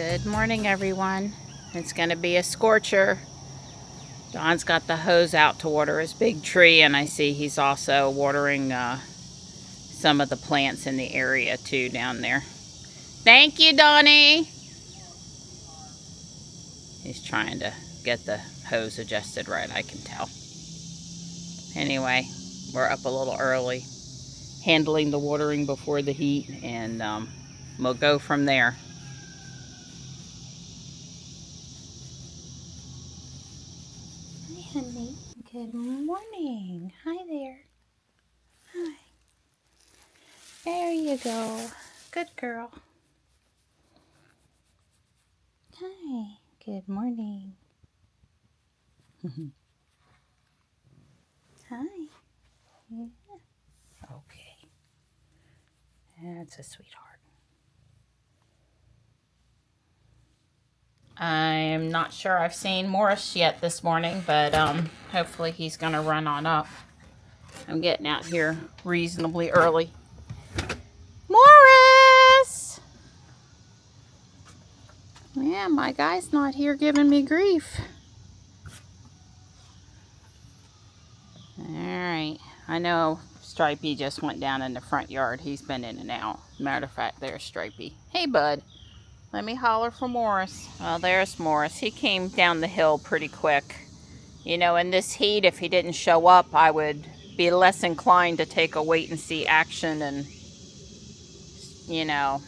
Good morning, everyone. It's going to be a scorcher. Don's got the hose out to water his big tree, and I see he's also watering some of the plants in the area too down there. Thank you, Donnie. He's trying to get the hose adjusted right, I can tell. Anyway, we're up a little early, handling the watering before the heat, and we'll go from there. Hi, honey. Good morning. Hi there. Hi. There you go. Good girl. Hi. Good morning. Hi. Yeah. Okay. That's a sweetheart. I'm not sure I've seen Morris yet this morning, but hopefully he's going to run on up. I'm getting out here reasonably early. Morris! Yeah, my guy's not here giving me grief. Alright, I know Stripey just went down in the front yard. He's been in and out. Matter of fact, there's Stripey. Hey, bud. Let me holler for Morris. Well, there's Morris. He came down the hill pretty quick. You know, in this heat, if he didn't show up, I would be less inclined to take a wait-and-see action and, you know,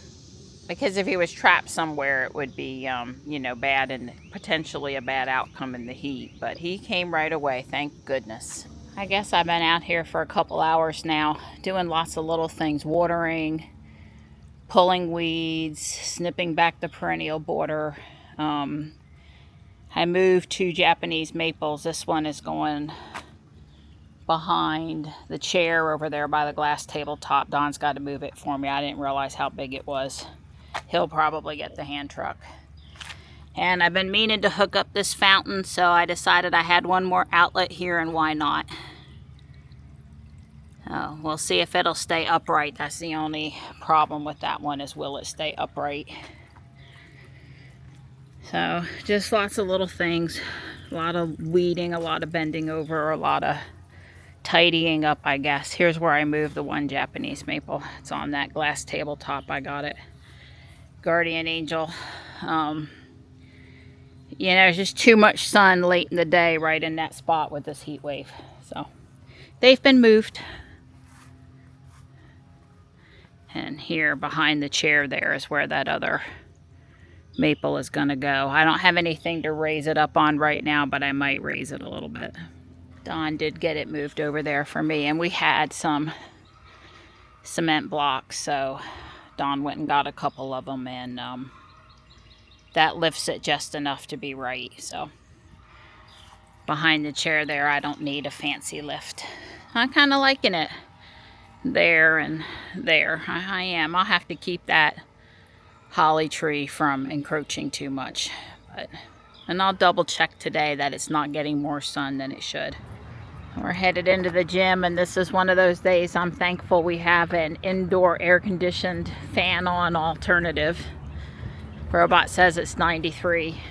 because if he was trapped somewhere, it would be, you know, bad and potentially a bad outcome in the heat. But he came right away, thank goodness. I guess I've been out here for a couple hours now, doing lots of little things, watering, pulling weeds, snipping back the perennial border. I moved 2 Japanese maples. This one is going behind the chair over there by the glass tabletop. Don's got to move it for me. I didn't realize how big it was. He'll probably get the hand truck. And I've been meaning to hook up this fountain, so I decided I had one more outlet here, and why not? Oh, we'll see if it'll stay upright. That's the only problem with that one, is will it stay upright? So just lots of little things. A lot of weeding, a lot of bending over, a lot of tidying up, I guess. Here's where I moved the 1 Japanese maple. It's on that glass tabletop. I got it. Guardian Angel. You know, there's just too much sun late in the day right in that spot with this heat wave. So they've been moved. And here behind the chair there is where that other maple is going to go. I don't have anything to raise it up on right now, but I might raise it a little bit. Don did get it moved over there for me, and we had some cement blocks, so Don went and got a couple of them, and that lifts it just enough to be right. So behind the chair there, I don't need a fancy lift. I'm kind of liking it. There and there. I am. I'll have to keep that holly tree from encroaching too much. And I'll double check today that it's not getting more sun than it should. We're headed into the gym, and this is one of those days I'm thankful we have an indoor air-conditioned fan on alternative. Robot says it's 93.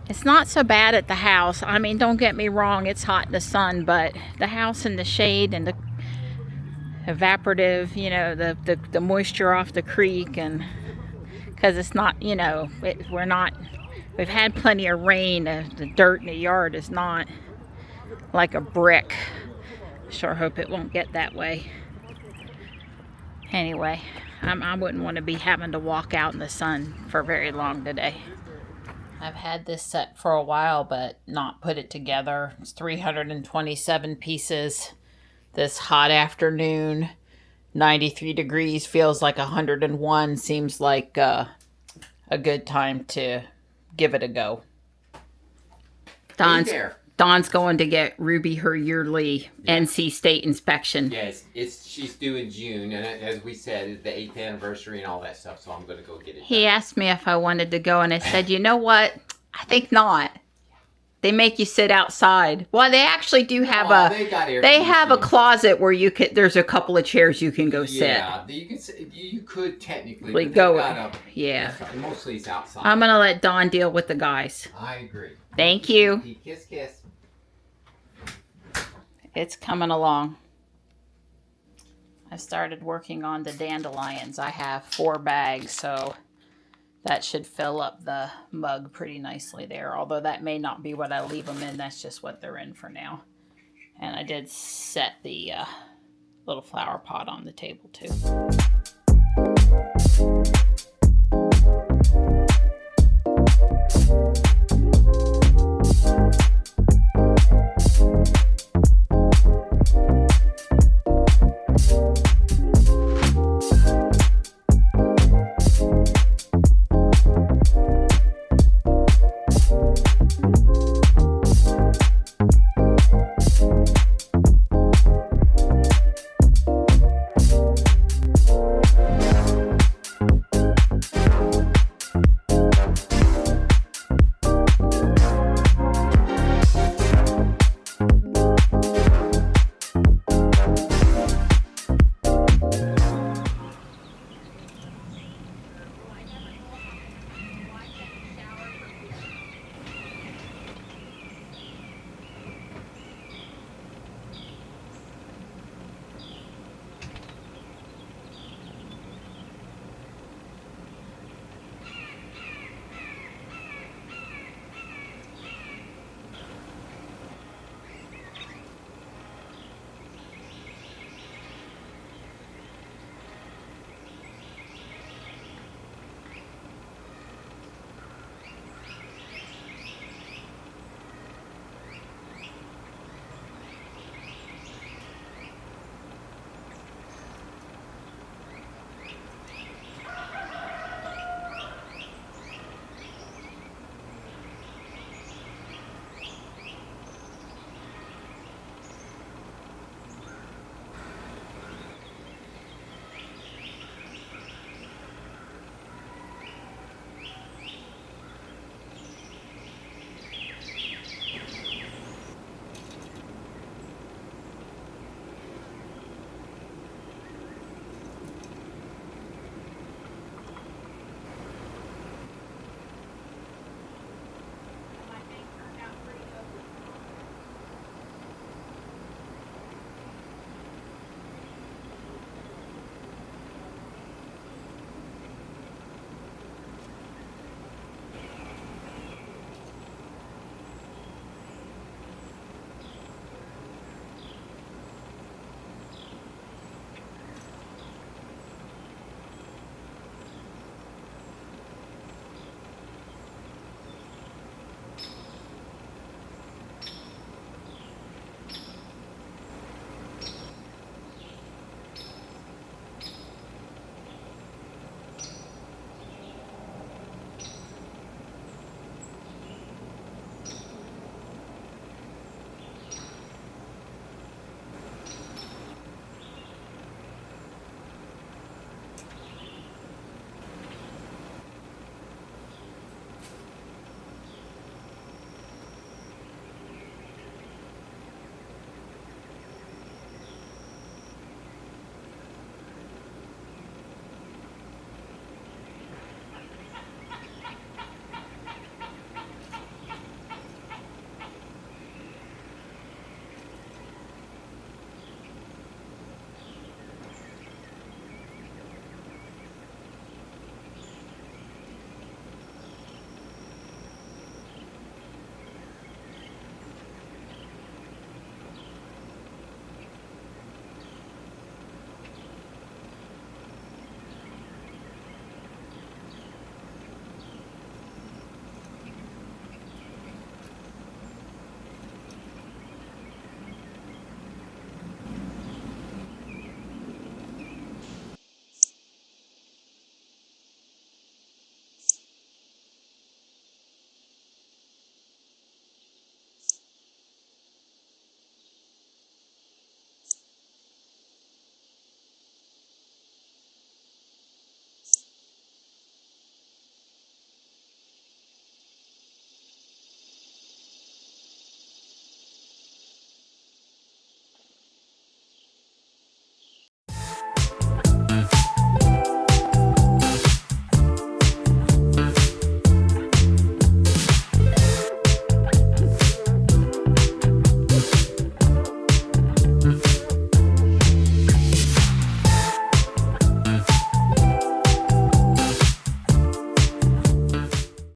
It's not so bad at the house. I mean, don't get me wrong, it's hot in the sun, but the house in the shade and the evaporative, you know, the moisture off the creek, and because it's not, you know, we've had plenty of rain. The dirt in the yard is not like a brick. Sure hope it won't get that way. Anyway, I wouldn't want to be having to walk out in the sun for very long today. I've had this set for a while, but not put it together. It's 327 pieces. This hot afternoon, 93 degrees, feels like 101. Seems like a good time to give it a go. Dawn's going to get Ruby her yearly NC State inspection. Yes, she's due in June, and as we said, it's the 8th anniversary and all that stuff, so I'm going to go get it done. He asked me if I wanted to go, and I said, you know what? I think not. They make you sit outside. Well, they actually do have they have a closet where you could. There's a couple of chairs you can go sit. Yeah, you could technically go. Yeah, mostly it's outside. I'm gonna let Dawn deal with the guys. I agree. Thank you. Kiss, kiss. It's coming along. I started working on the dandelions. I have 4 bags, so that should fill up the mug pretty nicely there. Although that may not be what I leave them in. That's just what they're in for now. And I did set the little flower pot on the table too.